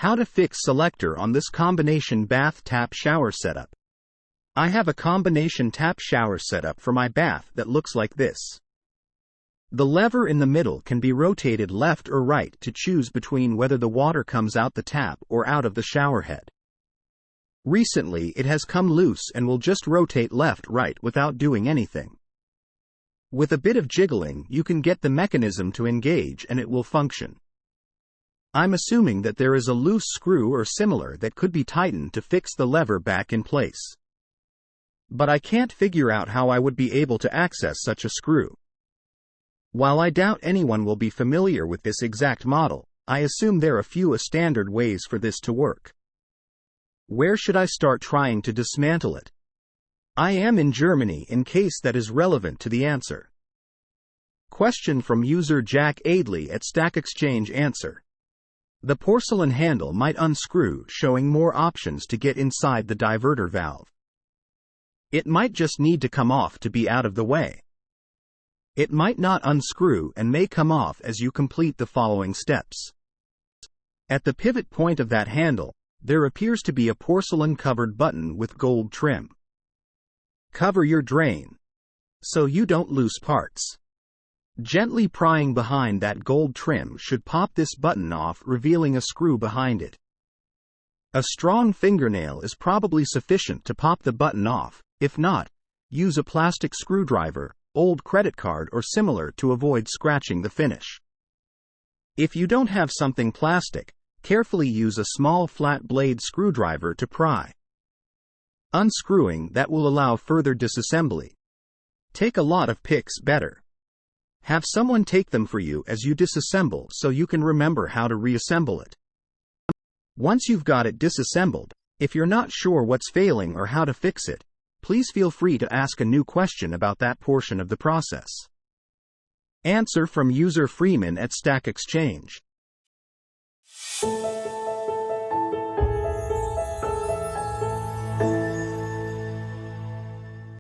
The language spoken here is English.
How to fix selector on this combination bath tap shower setup. I have a combination tap shower setup for my bath that looks like this. The lever in the middle can be rotated left or right to choose between whether the water comes out the tap or out of the shower head. Recently it has come loose and will just rotate left-right without doing anything. With a bit of jiggling you can get the mechanism to engage and it will function. I'm assuming that there is a loose screw or similar that could be tightened to fix the lever back in place. But I can't figure out how I would be able to access such a screw. While I doubt anyone will be familiar with this exact model, I assume there are a few standard ways for this to work. Where should I start trying to dismantle it? I am in Germany in case that is relevant to the answer. Question from user Jack Aidley at Stack Exchange. Answer: the porcelain handle might unscrew, showing more options to get inside the diverter valve. It might just need to come off to be out of the way. It might not unscrew and may come off as you complete the following steps. At the pivot point of that handle, there appears to be a porcelain-covered button with gold trim. Cover your drain so you don't lose parts. Gently prying behind that gold trim should pop this button off, revealing a screw behind it. A strong fingernail is probably sufficient to pop the button off. If not, use a plastic screwdriver, old credit card or similar to avoid scratching the finish. If you don't have something plastic, carefully use a small flat blade screwdriver to pry. Unscrewing that will allow further disassembly. Take a lot of pics better. Have someone take them for you as you disassemble so you can remember how to reassemble it. Once you've got it disassembled, if you're not sure what's failing or how to fix it, please feel free to ask a new question about that portion of the process. Answer from user Freeman at Stack Exchange.